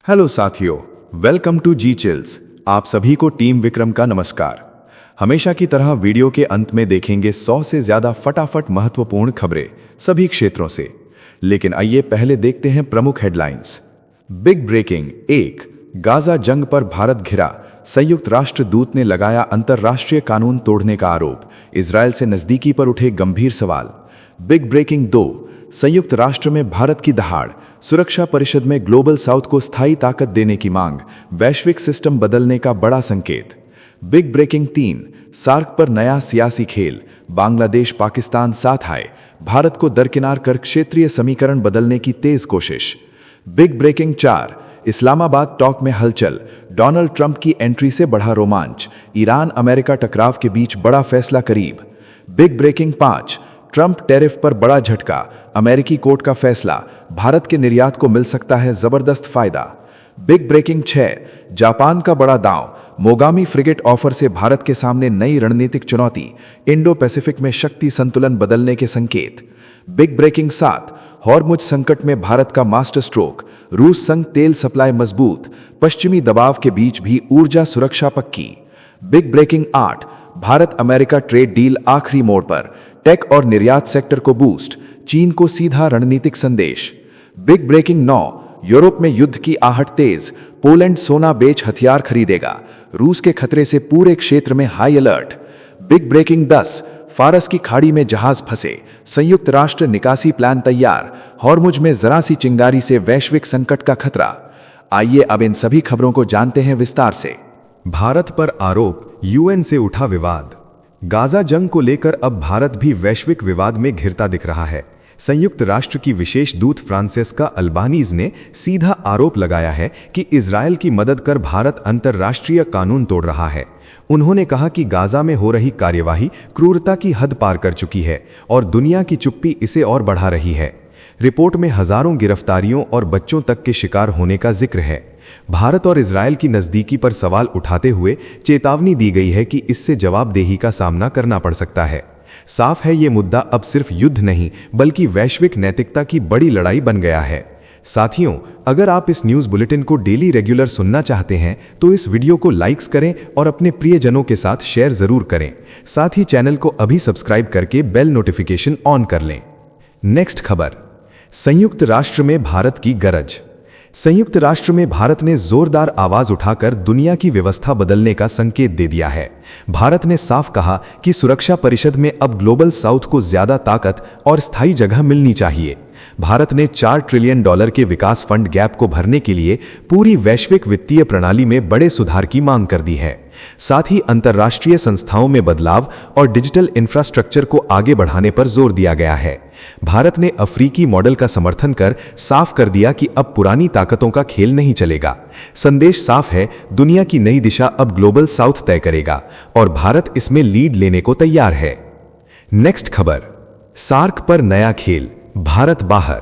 Hello साथियों, welcome to ji chills. आप सभी को टीम विक्रम का नमस्कार। हमेशा की तरह वीडियो के अंत में देखेंगे 100 से ज्यादा फटाफट महत्वपूर्ण खबरें सभी क्षेत्रों से। लेकिन आइए पहले देखते हैं प्रमुख हेडलाइंस। बिग ब्रेकिंग 1, गाजा जंग पर भारत घिरा, संयुक्त राष्ट्र दूत ने लगाया अंतर्राष्ट्रीय कानून तोड़ने का आरोप, इजरायल से नजदीकी पर उठे गंभीर सवाल। बिग ब्रेकिंग 2, संयुक्त राष्ट्र में भारत की दहाड़, सुरक्षा परिषद में ग्लोबल साउथ को स्थायी ताकत देने की मांग, वैश्विक सिस्टम बदलने का बड़ा संकेत। बिग ब्रेकिंग 3, सार्क पर नया सियासी खेल, बांग्लादेश पाकिस्तान साथ आए, भारत को दरकिनार कर क्षेत्रीय समीकरण बदलने की तेज कोशिश। बिग ब्रेकिंग 4, इस्लामाबाद टॉक में हलचल, डोनाल्ड ट्रंप की एंट्री से बढ़ा रोमांच, ईरान अमेरिका टकराव के बीच बड़ा फैसला करीब। बिग ब्रेकिंग 5, ट्रंप टैरिफ पर बड़ा झटका, अमेरिकी कोर्ट का फैसला, भारत के निर्यात को मिल सकता है जबरदस्त फायदा। बिग ब्रेकिंग 6, जापान का बड़ा दांव, मोगामी फ्रिगेट ऑफर से भारत के सामने नई रणनीतिक चुनौती, इंडो पैसिफिक में शक्ति संतुलन बदलने के संकेत। बिग ब्रेकिंग 7, हॉर्मुज संकट में भारत का मास्टर स्ट्रोक, रूस संग तेल सप्लाई मजबूत, पश्चिमी दबाव के बीच भी ऊर्जा सुरक्षा पक्की। Big breaking 8, Bharat America trade deal आखिरी मोड़ पर, टेक और निर्यात सेक्टर को बूस्ट, चीन को सीधा रणनीतिक संदेश। बिग ब्रेकिंग 9, यूरोप में युद्ध की आहट तेज, पोलैंड सोना बेच हथियार खरीदेगा, रूस के खतरे से पूरे क्षेत्र में हाई अलर्ट। बिग ब्रेकिंग 10, फारस की खाड़ी में जहाज फंसे, संयुक्त राष्ट्र निकासी प्लान तैयार, हॉर्मुज में जरा सी चिंगारी से वैश्विक संकट का खतरा। आइए अब इन सभी खबरों को जानते हैं विस्तार से। भारत पर आरोप, यूएन से उठा विवाद। गाजा जंग को लेकर अब भारत भी वैश्विक विवाद में घिरता दिख रहा है। संयुक्त राष्ट्र की विशेष दूत फ्रांसेस्का अल्बानीज ने सीधा आरोप लगाया है कि इजरायल की मदद कर भारत अंतर्राष्ट्रीय कानून तोड़ रहा है। उन्होंने कहा कि गाजा में हो रही कार्यवाही क्रूरता की हद पार कर चुकी है और दुनिया की चुप्पी इसे और बढ़ा रही है। रिपोर्ट में हजारों गिरफ्तारियों और बच्चों तक के शिकार होने का जिक्र है। भारत और इजरायल की नजदीकी पर सवाल उठाते हुए चेतावनी दी गई है कि इससे जवाबदेही का सामना करना पड़ सकता है। साफ है, ये मुद्दा अब सिर्फ युद्ध नहीं बल्कि वैश्विक नैतिकता की बड़ी लड़ाई बन गया है। साथियों, अगर आप इस न्यूज़ बुलेटिन को डेली रेगुलर सुनना चाहते हैं तो इस वीडियो को लाइक्स करें और अपने प्रियजनों के साथ शेयर जरूर करें। साथ ही चैनल को अभी सब्सक्राइब करके बेल नोटिफिकेशन ऑन कर लें। नेक्स्ट खबर, संयुक्त राष्ट्र में भारत की गरज। संयुक्त राष्ट्र में भारत ने जोरदार आवाज उठाकर दुनिया की व्यवस्था बदलने का संकेत दे दिया है। भारत ने साफ कहा कि सुरक्षा परिषद में अब ग्लोबल साउथ को ज्यादा ताकत और स्थायी जगह मिलनी चाहिए। भारत ने $4 ट्रिलियन के विकास फंड गैप को भरने के लिए पूरी वैश्विक वित्तीय प्रणाली में बड़े सुधार की मांग कर दी है। साथ ही अंतर्राष्ट्रीय संस्थाओं में बदलाव और डिजिटल इंफ्रास्ट्रक्चर को आगे बढ़ाने पर जोर दिया गया है। भारत ने अफ्रीकी मॉडल का समर्थन कर साफ कर दिया कि अब पुरानी ताकतों का खेल नहीं चलेगा। संदेश साफ है, दुनिया की नई दिशा अब ग्लोबल साउथ तय करेगा और भारत इसमें लीड लेने को तैयार है। नेक्स्ट खबर, सार्क पर नया खेल, भारत बाहर।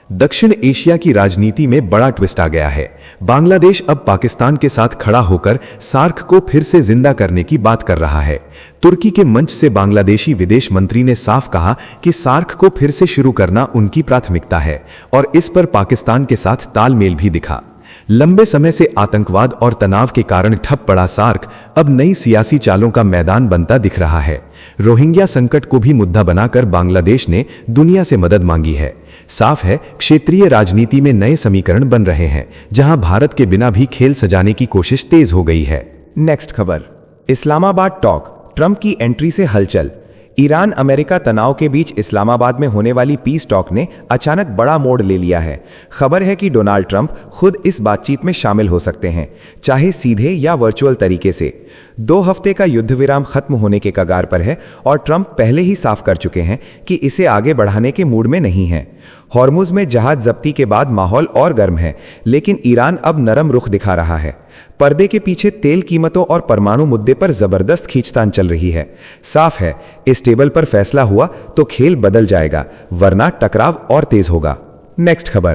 दक्षिण एशिया की राजनीति में बड़ा ट्विस्ट आ गया है। बांग्लादेश अब पाकिस्तान के साथ खड़ा होकर सार्क को फिर से जिंदा करने की बात कर रहा है। तुर्की के मंच से बांग्लादेशी विदेश मंत्री ने साफ कहा कि सार्क को फिर से शुरू करना उनकी प्राथमिकता है और इस पर पाकिस्तान के साथ तालमेल भी दिखा। लंबे समय से आतंकवाद और तनाव के कारण ठप पड़ा सार्क अब नई सियासी चालों का मैदान बनता दिख रहा है। रोहिंग्या संकट को भी मुद्दा बनाकर बांग्लादेश ने दुनिया से मदद मांगी है। साफ है, क्षेत्रीय राजनीति में नए समीकरण बन रहे हैं, जहां भारत के बिना भी खेल सजाने की कोशिश तेज हो गई है। नेक्स्ट खबर, इस्लामाबाद टॉक, ट्रंप की एंट्री से हलचल। ईरान अमेरिका तनाव के बीच इस्लामाबाद में होने वाली पीस टॉक ने अचानक बड़ा मोड़ ले लिया है। खबर है कि डोनाल्ड ट्रंप खुद इस बातचीत में शामिल हो सकते हैं, चाहे सीधे या वर्चुअल तरीके से। 2 हफ्ते का युद्ध विराम खत्म होने के कगार पर है और ट्रंप पहले ही साफ कर चुके हैं कि इसे आगे बढ़ाने के मूड में नहीं हैं। हॉर्मुज में जहाज जब्ती के बाद माहौल और गर्म है, लेकिन ईरान अब नरम रुख दिखा रहा है। पर्दे के पीछे तेल कीमतों और परमाणु मुद्दे पर जबरदस्त खींचतान चल रही है। साफ है, इस टेबल पर फैसला हुआ तो खेल बदल जाएगा, वरना टकराव और तेज होगा। नेक्स्ट खबर,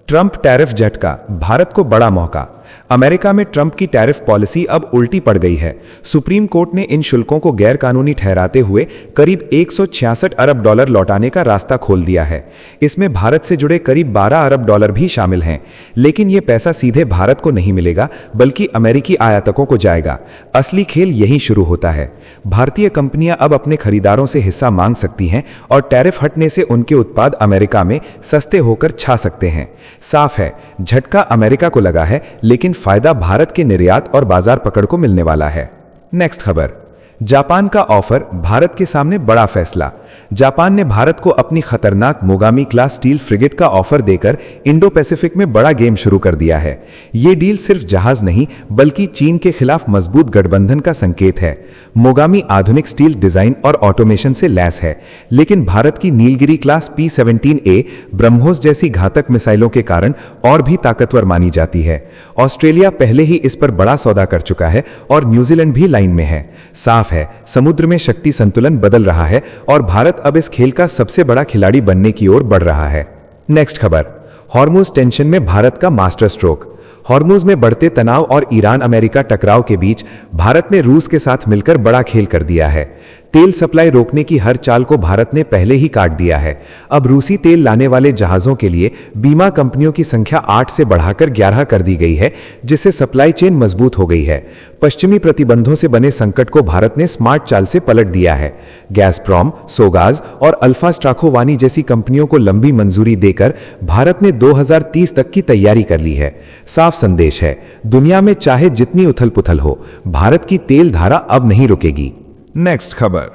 ट्रंप टैरिफ झटका, भारत को बड़ा मौका। अमेरिका में ट्रंप की टैरिफ पॉलिसी अब उल्टी पड़ गई है। सुप्रीम कोर्ट ने इन शुल्कों को गैरकानूनी ठहराते हुए करीब 166 अरब डॉलर लौटाने का रास्ता खोल दिया है। इसमें भारत से जुड़े करीब 12 अरब डॉलर भी शामिल हैं। लेकिन यह पैसा सीधे भारत को नहीं मिलेगा, बल्कि अमेरिकी आयातकों को जाएगा। असली खेल यहीं शुरू होता है। भारतीय कंपनियां अब अपने खरीदारों से हिस्सा मांग सकती हैं और टैरिफ हटने से उनके उत्पाद अमेरिका में सस्ते होकर छा सकते हैं। साफ है, झटका अमेरिका को लगा है, लेकिन फायदा भारत के निर्यात और बाजार पकड़ को मिलने वाला है। नेक्स्ट खबर, जापान का ऑफर, भारत के सामने बड़ा फैसला। जापान ने भारत को अपनी खतरनाक मोगामी क्लास स्टील फ्रिगेट का ऑफर देकर इंडो पैसिफिक में बड़ा गेम शुरू कर दिया है। यह डील सिर्फ जहाज नहीं, बल्कि चीन के खिलाफ मजबूत गठबंधन का संकेत है। मोगामी आधुनिक स्टील डिजाइन और ऑटोमेशन से लैस है, लेकिन भारत की नीलगिरी क्लास P-17A ब्रह्मोस जैसी घातक मिसाइलों के कारण और भी ताकतवर मानी जाती है। ऑस्ट्रेलिया पहले ही इस पर बड़ा सौदा कर चुका है और न्यूजीलैंड भी लाइन में है। साफ है, समुद्र में शक्ति संतुलन बदल रहा है और भारत अब इस खेल का सबसे बड़ा खिलाड़ी बनने की ओर बढ़ रहा है। नेक्स्ट खबर, हॉर्मुज टेंशन में भारत का मास्टर स्ट्रोक। हॉर्मुज में बढ़ते तनाव और ईरान अमेरिका टकराव के बीच भारत ने रूस के साथ मिलकर बड़ा खेल कर दिया है। तेल सप्लाई रोकने की हर चाल को भारत ने पहले ही काट दिया है। अब रूसी तेल लाने वाले जहाजों के लिए बीमा कंपनियों की संख्या 8 से बढ़ाकर 11 कर दी गई है, जिससे सप्लाई चेन मजबूत हो गई है। पश्चिमी प्रतिबंधों से बने संकट को भारत ने स्मार्ट चाल से पलट दिया है। गैसप्रॉम, सोगाज और अल्फा स्ट्राखोवानी जैसी कंपनियों को लंबी मंजूरी देकर भारत ने 2030 तक की तैयारी कर ली है। साफ संदेश है, दुनिया में चाहे जितनी उथल पुथल हो, भारत की तेल धारा अब नहीं रुकेगी। नेक्स्ट खबर,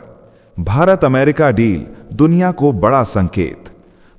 भारत अमेरिका डील, दुनिया को बड़ा संकेत।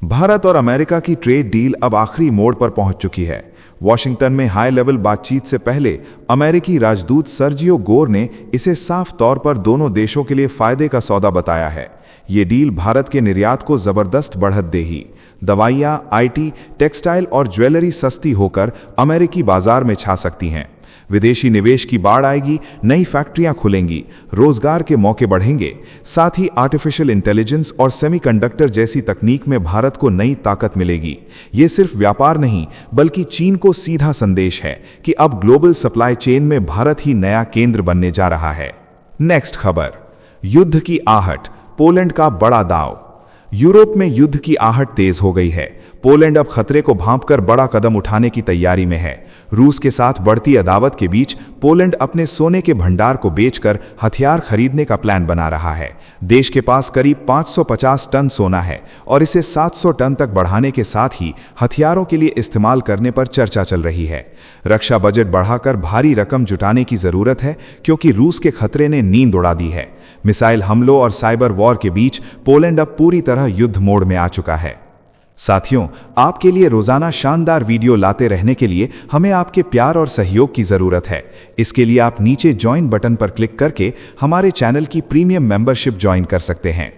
भारत और अमेरिका की ट्रेड डील अब आखिरी मोड़ पर पहुंच चुकी है। वॉशिंगटन में हाई लेवल बातचीत से पहले अमेरिकी राजदूत सर्जियो गोर ने इसे साफ तौर पर दोनों देशों के लिए फायदे का सौदा बताया है। ये डील भारत के निर्यात को जबरदस्त बढ़त देगी। दवाइयां, आईटी, टेक्सटाइल और ज्वेलरी सस्ती होकर अमेरिकी बाजार में छा सकती हैं। विदेशी निवेश की बाढ़ आएगी, नई फैक्ट्रियां खुलेंगी, रोजगार के मौके बढ़ेंगे। साथ ही आर्टिफिशियल इंटेलिजेंस और सेमीकंडक्टर जैसी तकनीक में भारत को नई ताकत मिलेगी। ये सिर्फ व्यापार नहीं, बल्कि चीन को सीधा संदेश है कि अब ग्लोबल सप्लाई चेन में भारत ही नया केंद्र बनने जा रहा है। नेक्स्ट खबर, युद्ध की आहट, पोलैंड का बड़ा दांव। यूरोप में युद्ध की आहट तेज हो गई है। पोलैंड अब खतरे को भांपकर बड़ा कदम उठाने की तैयारी में है। रूस के साथ बढ़ती अदावत के बीच पोलैंड अपने सोने के भंडार को बेचकर हथियार खरीदने का प्लान बना रहा है। देश के पास करीब 550 टन सोना है और इसे 700 टन तक बढ़ाने के साथ ही हथियारों के लिए इस्तेमाल करने पर चर्चा चल रही है। रक्षा बजट बढ़ाकर भारी रकम जुटाने की जरूरत है, क्योंकि रूस के खतरे ने नींद उड़ा दी है। मिसाइल हमलों और साइबर वॉर के बीच पोलैंड अब पूरी तरह युद्ध मोड में आ चुका है। साथियों, आपके लिए रोजाना शानदार वीडियो लाते रहने के लिए हमें आपके प्यार और सहयोग की जरूरत है। इसके लिए आप नीचे ज्वाइन बटन पर क्लिक करके हमारे चैनल की प्रीमियम मेंबरशिप ज्वाइन कर सकते हैं।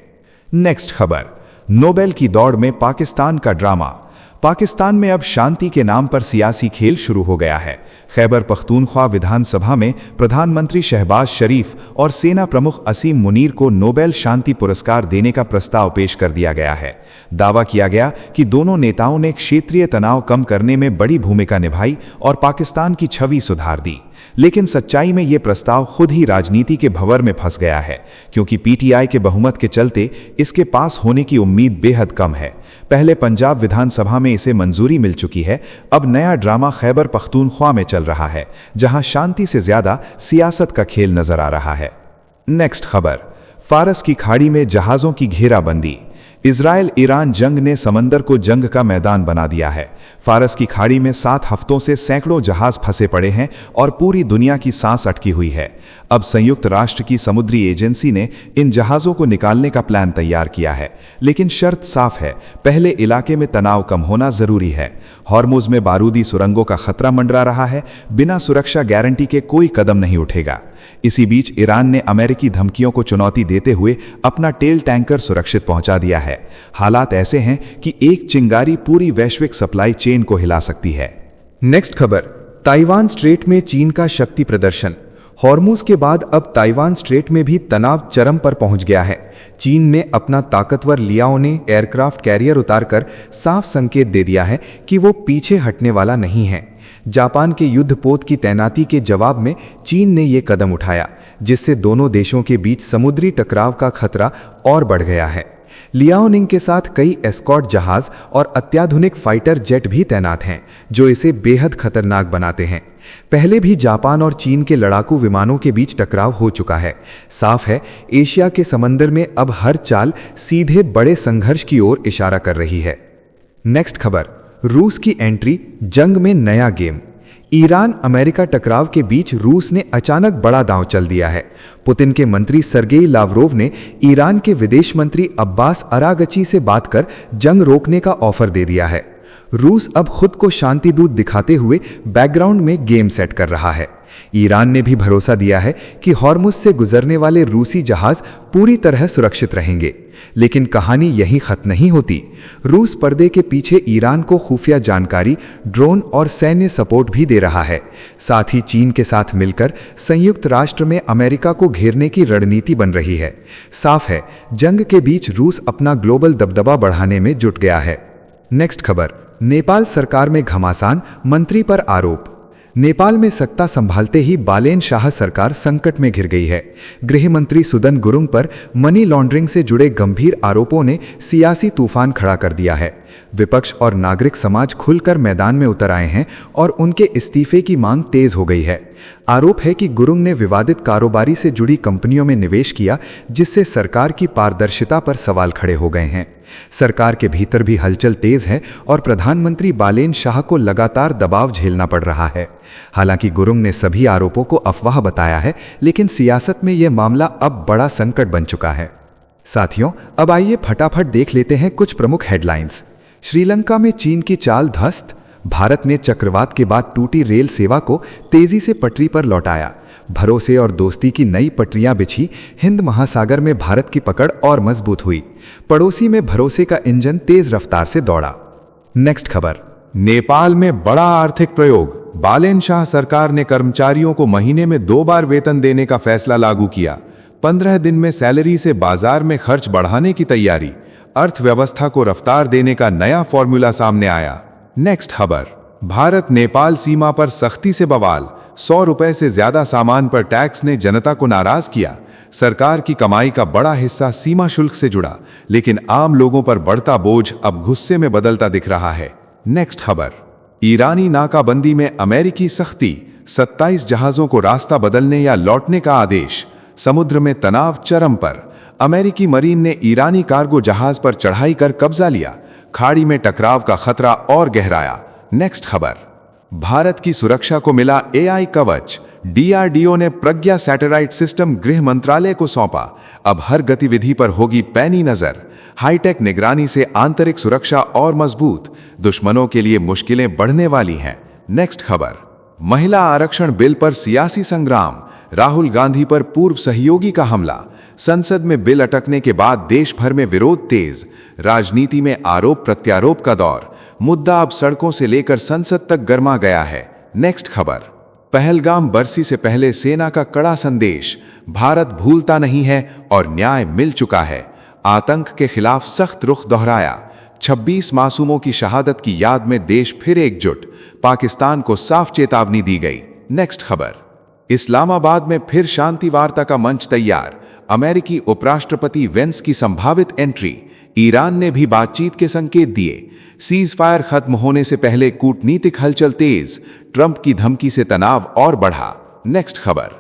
नेक्स्ट खबर, नोबेल की दौड़ में पाकिस्तान का ड्रामा। पाकिस्तान में अब शांति के नाम पर सियासी खेल शुरू हो गया है। खैबर पख्तूनख्वा विधानसभा में प्रधानमंत्री शहबाज शरीफ और सेना प्रमुख असीम मुनीर को नोबेल शांति पुरस्कार देने का प्रस्ताव पेश कर दिया गया है। दावा किया गया कि दोनों नेताओं ने क्षेत्रीय तनाव कम करने में बड़ी भूमिका निभाई और पाकिस्तान की छवि सुधार दी। लेकिन सच्चाई में यह प्रस्ताव खुद ही राजनीति के भंवर में फंस गया है, क्योंकि पीटीआई के बहुमत के चलते इसके पास होने की उम्मीद बेहद कम है। पहले पंजाब विधानसभा में इसे मंजूरी मिल चुकी है। अब नया ड्रामा खैबर पख्तूनख्वा में चल रहा है, जहां शांति से ज्यादा सियासत का खेल नजर आ रहा है। नेक्स्ट खबर, फारस की खाड़ी में जहाजों की घेराबंदी। इजराइल ईरान जंग ने समंदर को जंग का मैदान बना दिया है। फारस की खाड़ी में 7 हफ्तों से सैकड़ों जहाज फंसे पड़े हैं और पूरी दुनिया की सांस अटकी हुई है। अब संयुक्त राष्ट्र की समुद्री एजेंसी ने इन जहाजों को निकालने का प्लान तैयार किया है, लेकिन शर्त साफ है, पहले इलाके में तनाव कम होना जरूरी है। हॉर्मुज में बारूदी सुरंगों का खतरा मंडरा रहा है, बिना सुरक्षा गारंटी के कोई कदम नहीं उठेगा। इसी बीच ईरान ने अमेरिकी धमकियों को चुनौती देते हुए अपना तेल टैंकर सुरक्षित पहुंचा दिया है। हालात ऐसे हैं कि एक चिंगारी पूरी वैश्विक सप्लाई चेन को हिला सकती है। नेक्स्ट खबर, ताइवान स्ट्रेट में चीन का शक्ति प्रदर्शन। हॉर्मुज के बाद अब ताइवान स्ट्रेट में भी तनाव चरम पर पहुंच गया है। चीन ने अपना ताकतवर लियाओने एयरक्राफ्ट कैरियर उतारकर साफ संकेत दे दिया है कि वो पीछे हटने वाला नहीं है। जापान के युद्धपोत की तैनाती के जवाब में चीन ने ये कदम उठाया, जिससे दोनों देशों के बीच समुद्री टकराव का खतरा और बढ़ गया है। लियाओनिंग के साथ कई एस्कॉर्ट जहाज और अत्याधुनिक फाइटर जेट भी तैनात हैं, जो इसे बेहद खतरनाक बनाते हैं। पहले भी जापान और चीन के लड़ाकू विमानों के बीच टकराव हो चुका है। साफ है, एशिया के समंदर में अब हर चाल सीधे बड़े संघर्ष की ओर इशारा कर रही है। नेक्स्ट खबर, रूस की एंट्री, जंग में नया गेम। ईरान अमेरिका टकराव के बीच रूस ने अचानक बड़ा दांव चल दिया है। पुतिन के मंत्री सर्गेई लावरोव ने ईरान के विदेश मंत्री अब्बास अरागची से बात कर जंग रोकने का ऑफर दे दिया है। रूस अब खुद को शांति दूत दिखाते हुए बैकग्राउंड में गेम सेट कर रहा है। ईरान ने भी भरोसा दिया है कि हॉर्मुज से गुजरने वाले रूसी जहाज पूरी तरह सुरक्षित रहेंगे। लेकिन कहानी यहीं खत्म नहीं होती। रूस पर्दे के पीछे ईरान को खुफिया जानकारी, ड्रोन और सैन्य सपोर्ट भी दे रहा है। साथ ही चीन के साथ मिलकर संयुक्त राष्ट्र में अमेरिका को घेरने की रणनीति बन रही है। साफ है, जंग के बीच रूस अपना ग्लोबल दबदबा बढ़ाने में जुट गया है। नेक्स्ट खबर, नेपाल सरकार में घमासान, मंत्री पर आरोप। नेपाल में सत्ता संभालते ही बालेन शाह सरकार संकट में घिर गई है। गृह मंत्री सुदन गुरुंग पर मनी लॉन्ड्रिंग से जुड़े गंभीर आरोपों ने सियासी तूफान खड़ा कर दिया है। विपक्ष और नागरिक समाज खुलकर मैदान में उतर आए हैं और उनके इस्तीफे की मांग तेज हो गई है। आरोप है कि गुरुंग ने विवादित कारोबारी से जुड़ी कंपनियों में निवेश किया, जिससे सरकार की पारदर्शिता पर सवाल खड़े हो गए हैं। सरकार के भीतर भी हलचल तेज है और प्रधानमंत्री बालेन शाह को लगातार दबाव झेलना पड़ रहा है। हालांकि गुरुंग ने सभी आरोपों को अफवाह बताया है, लेकिन सियासत में यह मामला अब बड़ा संकट बन चुका है। साथियों, अब आइए फटाफट देख लेते हैं कुछ प्रमुख हेडलाइंस। श्रीलंका में चीन की चाल ध्वस्त, भारत ने चक्रवात के बाद टूटी रेल सेवा को तेजी से पटरी पर लौटाया। भरोसे और दोस्ती की नई पटरियां बिछी, हिंद महासागर में भारत की पकड़ और मजबूत हुई। पड़ोसी में भरोसे का इंजन तेज रफ्तार से दौड़ा। नेक्स्ट खबर, नेपाल में बड़ा आर्थिक प्रयोग, बालेन शाह सरकार ने कर्मचारियों को महीने में 2 बार वेतन देने का फैसला लागू किया। 15 दिन में सैलरी से बाजार में खर्च बढ़ाने की तैयारी, अर्थव्यवस्था को रफ्तार देने का नया फॉर्मूला सामने आया। नेक्स्ट खबर, भारत नेपाल सीमा पर सख्ती से बवाल, 100 रुपए से ज्यादा सामान पर टैक्स ने जनता को नाराज किया। सरकार की कमाई का बड़ा हिस्सा सीमा शुल्क से जुड़ा, लेकिन आम लोगों पर बढ़ता बोझ अब गुस्से में बदलता दिख रहा है। नेक्स्ट खबर, ईरानी नाकाबंदी में अमेरिकी सख्ती, 27 जहाजों को रास्ता बदलने या लौटने का आदेश। समुद्र में तनाव चरम पर, अमेरिकी मरीन ने ईरानी कार्गो जहाज पर चढ़ाई कर कब्जा लिया। खाड़ी में टकराव का खतरा और गहराया। नेक्स्ट खबर, भारत की सुरक्षा को मिला एआई कवच, डीआरडीओ ने प्रज्ञा सैटेलाइट सिस्टम गृह मंत्रालय को सौंपा। अब हर गतिविधि पर होगी पैनी नजर। हाईटेक निगरानी से आंतरिक सुरक्षा और मजबूत, दुश्मनों के लिए मुश्किलें बढ़ने वाली हैं। नेक्स्ट खबर, महिला आरक्षण बिल पर सियासी संग्राम, राहुल गांधी पर पूर्व सहयोगी का हमला। संसद में बिल अटकने के बाद देश भर में विरोध तेज, राजनीति में आरोप प्रत्यारोप का दौर। मुद्दा अब सड़कों से लेकर संसद तक गर्मा गया है। नेक्स्ट खबर, पहलगाम बरसी से पहले सेना का कड़ा संदेश, भारत भूलता नहीं है और न्याय मिल चुका है। आतंक के खिलाफ सख्त रुख दोहराया। 26 मासूमों की शहादत की याद में देश फिर एकजुट, पाकिस्तान को साफ चेतावनी दी गई। नेक्स्ट खबर, इस्लामाबाद में फिर शांति वार्ता का मंच तैयार, अमेरिकी उपराष्ट्रपति वेंस की संभावित एंट्री। ईरान ने भी बातचीत के संकेत दिए। सीज फायर खत्म होने से पहले कूटनीतिक हलचल तेज, ट्रंप की धमकी से तनाव और बढ़ा। नेक्स्ट खबर,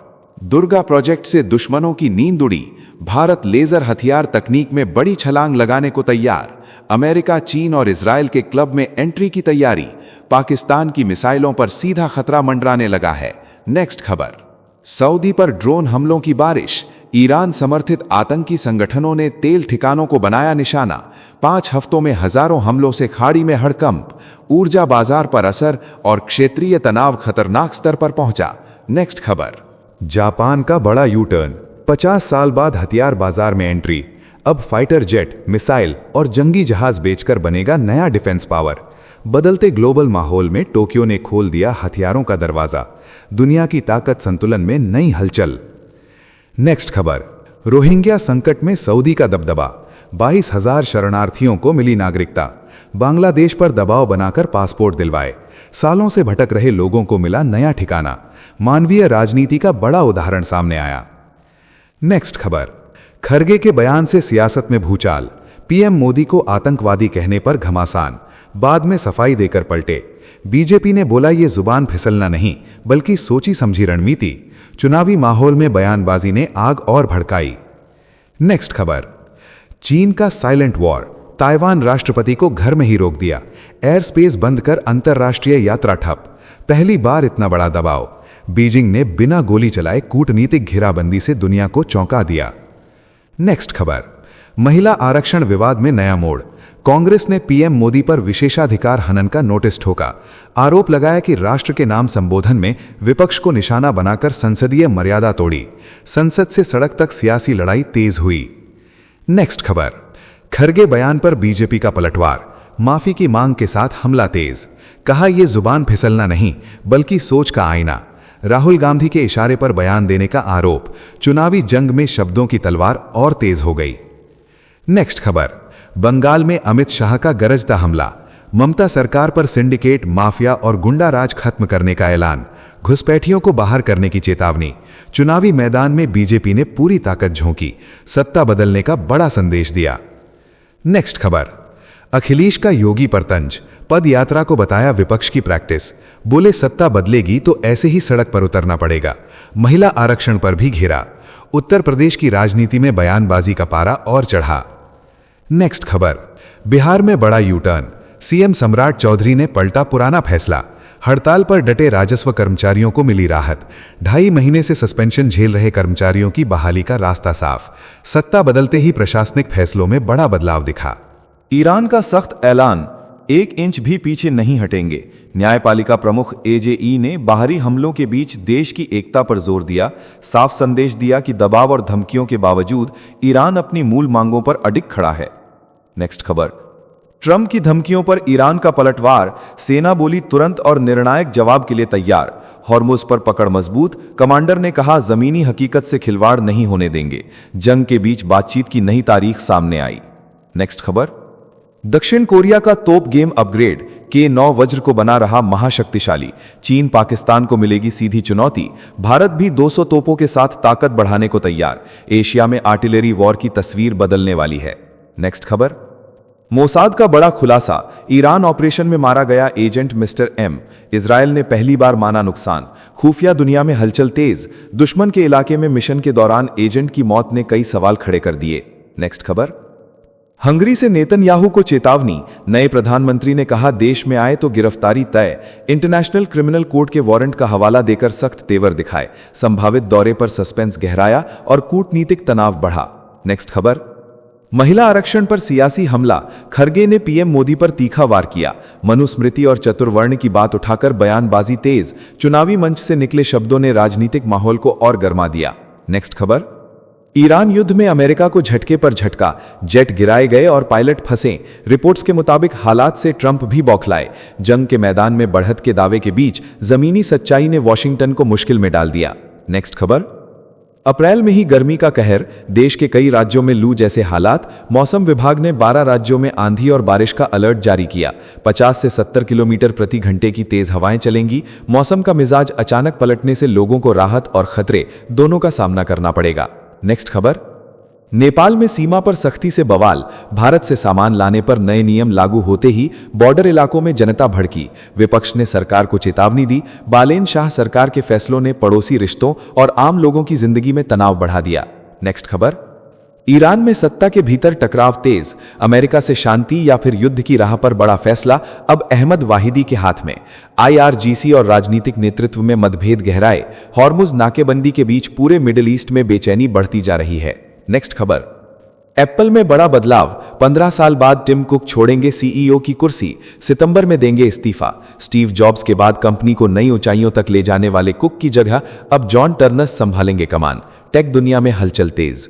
दुर्गा प्रोजेक्ट से दुश्मनों की नींद उड़ी, भारत लेजर हथियार तकनीक में बड़ी छलांग लगाने को तैयार। अमेरिका, चीन और इजराइल के क्लब में एंट्री की तैयारी, पाकिस्तान की मिसाइलों पर सीधा खतरा मंडराने लगा है। नेक्स्ट खबर, सऊदी पर ड्रोन हमलों की बारिश, ईरान समर्थित आतंकी संगठनों ने तेल ठिकानों को बनाया निशाना। 5 हफ्तों में हजारों हमलों से खाड़ी में हड़कंप, ऊर्जा बाजार पर असर और क्षेत्रीय तनाव खतरनाक स्तर पर पहुंचा। नेक्स्ट खबर, जापान का बड़ा यू टर्न, 50 साल बाद हथियार बाजार में एंट्री। अब फाइटर जेट, मिसाइल और जंगी जहाज बेचकर बनेगा नया डिफेंस पावर। बदलते ग्लोबल माहौल में टोक्यो ने खोल दिया हथियारों का दरवाजा, दुनिया की ताकत संतुलन में नई हलचल। नेक्स्ट खबर, रोहिंग्या संकट में सऊदी का दबदबा, 22,000 शरणार्थियों को मिली नागरिकता, बांग्लादेश पर दबाव बनाकर पासपोर्ट दिलवाए, सालों से भटक रहे लोगों को मिला नया ठिकाना, मानवीय राजनीति का बड़ा उदाहरण सामने आया। नेक्स्ट खबर, खरगे के बयान से सियासत में भूचाल, पीएम मोदी को आतंकवादी कहने पर घमासान, बाद में सफाई देकर पलटे। बीजेपी ने बोला ये जुबान फिसलना नहीं बल्कि सोची समझी रणनीति, चुनावी माहौल में बयानबाजी ने आग और भड़काई। नेक्स्ट खबर, चीन का साइलेंट वॉर, ताइवान राष्ट्रपति को घर में ही रोक दिया, एयर स्पेस बंद कर अंतर्राष्ट्रीय यात्रा ठप, पहली बार इतना बड़ा दबाव, बीजिंग ने बिना गोली चलाए कूटनीतिक घेराबंदी से दुनिया को चौंका दिया। नेक्स्ट खबर, महिला आरक्षण विवाद में नया मोड़, कांग्रेस ने पीएम मोदी पर विशेषाधिकार हनन का नोटिस ठोका, आरोप लगाया कि राष्ट्र के नाम संबोधन में विपक्ष को निशाना बनाकर संसदीय मर्यादा तोड़ी, संसद से सड़क तक सियासी लड़ाई तेज हुई। नेक्स्ट खबर, खरगे बयान पर बीजेपी का पलटवार, माफी की मांग के साथ हमला तेज, कहा यह जुबान फिसलना नहीं बल्कि सोच का आईना, राहुल गांधी के इशारे पर बयान देने का आरोप, चुनावी जंग में शब्दों की तलवार और तेज हो गई। नेक्स्ट खबर, बंगाल में अमित शाह का गरजता हमला, ममता सरकार पर सिंडिकेट, माफिया और गुंडा राज खत्म करने का ऐलान, घुसपैठियों को बाहर करने की चेतावनी, चुनावी मैदान में बीजेपी ने पूरी ताकत झोंकी, सत्ता बदलने का बड़ा संदेश दिया। नेक्स्ट खबर, अखिलेश का योगी पर तंज, पद यात्रा को बताया विपक्ष की प्रैक्टिस, बोले सत्ता बदलेगी तो ऐसे ही सड़क पर उतरना पड़ेगा, महिला आरक्षण पर भी घेरा, उत्तर प्रदेश की राजनीति में बयानबाजी का पारा और चढ़ा। नेक्स्ट खबर, बिहार में बड़ा यू टर्न, सीएम सम्राट चौधरी ने पलटा पुराना फैसला, हड़ताल पर डटे राजस्व कर्मचारियों को मिली राहत, 2.5 महीने से सस्पेंशन झेल रहे कर्मचारियों की बहाली का रास्ता साफ, सत्ता बदलते ही प्रशासनिक फैसलों में बड़ा बदलाव दिखा। ईरान का सख्त ऐलान, 1 इंच भी पीछे नहीं हटेंगे, न्यायपालिका प्रमुख एजेई ने बाहरी हमलों के बीच देश की एकता पर जोर दिया, साफ संदेश दिया कि दबाव और धमकियों के बावजूद ईरान अपनी मूल मांगों पर अडिग खड़ा है। नेक्स्ट खबर, ट्रंप की धमकियों पर ईरान का पलटवार, सेना बोली तुरंत और निर्णायक जवाब के लिए तैयार, हॉर्मुज पर पकड़ मजबूत, कमांडर ने कहा जमीनी हकीकत से खिलवाड़ नहीं होने देंगे, जंग के बीच बातचीत की नई तारीख सामने आई। नेक्स्ट खबर, दक्षिण कोरिया का तोप गेम अपग्रेड, K9 वज्र को बना रहा महाशक्तिशाली, चीन पाकिस्तान को मिलेगी सीधी चुनौती, भारत भी 200 तोपों के साथ ताकत बढ़ाने को तैयार, एशिया में आर्टिलरी वॉर की तस्वीर बदलने वाली है। नेक्स्ट खबर, मोसाद का बड़ा खुलासा, ईरान ऑपरेशन में मारा गया एजेंट मिस्टर एम, इजराइल ने पहली बार माना नुकसान, खुफिया दुनिया में हलचल तेज, दुश्मन के इलाके में मिशन के दौरान एजेंट की मौत ने कई सवाल खड़े कर दिए। नेक्स्ट खबर, हंगरी से नेतन्याहू को चेतावनी, नए प्रधानमंत्री ने कहा देश में आए तो गिरफ्तारी तय, इंटरनेशनल क्रिमिनल कोर्ट के वारंट का हवाला देकर सख्त तेवर दिखाए, संभावित दौरे पर सस्पेंस गहराया और कूटनीतिक तनाव बढ़ा। नेक्स्ट खबर, महिला आरक्षण पर सियासी हमला, खरगे ने पीएम मोदी पर तीखा वार किया, मनुस्मृति और चतुर्वर्ण की बात उठाकर बयानबाजी तेज, चुनावी मंच से निकले शब्दों ने राजनीतिक माहौल को और गर्मा दिया। नेक्स्ट खबर, ईरान युद्ध में अमेरिका को झटके पर झटका, जेट गिराए गए और पायलट फंसे, रिपोर्ट्स के मुताबिक हालात से ट्रंप भी बौखलाए, जंग के मैदान में बढ़त के दावे के बीच जमीनी सच्चाई ने वॉशिंगटन को मुश्किल में डाल दिया। नेक्स्ट खबर, अप्रैल में ही गर्मी का कहर, देश के कई राज्यों में लू जैसे हालात, मौसम विभाग ने 12 राज्यों में आंधी और बारिश का अलर्ट जारी किया, 50 से 70 किलोमीटर प्रति घंटे की तेज हवाएं चलेंगी, मौसम का मिजाज अचानक पलटने से लोगों को राहत और खतरे दोनों का सामना करना पड़ेगा। नेक्स्ट खबर, नेपाल में सीमा पर सख्ती से बवाल, भारत से सामान लाने पर नए नियम लागू होते ही बॉर्डर इलाकों में जनता भड़की, विपक्ष ने सरकार को चेतावनी दी, बालेन शाह सरकार के फैसलों ने पड़ोसी रिश्तों और आम लोगों की जिंदगी में तनाव बढ़ा दिया। नेक्स्ट खबर, ईरान में सत्ता के भीतर टकराव तेज, अमेरिका से शांति या फिर युद्ध की राह पर बड़ा फैसला अब अहमद वाहिदी के हाथ में, IRGC और राजनीतिक नेतृत्व में मतभेद गहराए, हॉर्मुज नाकेबंदी के बीच पूरे मिडिल ईस्ट में बेचैनी बढ़ती जा रही है। नेक्स्ट खबर, एप्पल में बड़ा बदलाव, 15 साल बाद टिम कुक छोड़ेंगे CEO की कुर्सी, सितंबर में देंगे इस्तीफा, स्टीव जॉब्स के बाद कंपनी को नई ऊंचाइयों तक ले जाने वाले कुक की जगह अब जॉन टर्नस संभालेंगे कमान, टेक दुनिया में हलचल तेज।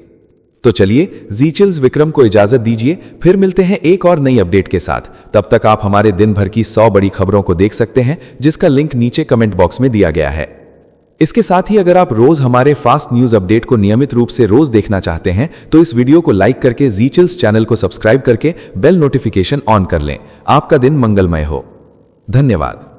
तो चलिए जीचिल्स विक्रम को इजाजत दीजिए, फिर मिलते हैं एक और नई अपडेट के साथ। तब तक आप हमारे दिन भर की 100 बड़ी खबरों को देख सकते हैं, जिसका लिंक नीचे कमेंट बॉक्स में दिया गया है। इसके साथ ही अगर आप रोज हमारे फास्ट न्यूज अपडेट को नियमित रूप से रोज देखना चाहते हैं तो इस वीडियो को लाइक करके जीचिल्स चैनल को सब्सक्राइब करके बेल नोटिफिकेशन ऑन कर लें। आपका दिन मंगलमय हो। धन्यवाद।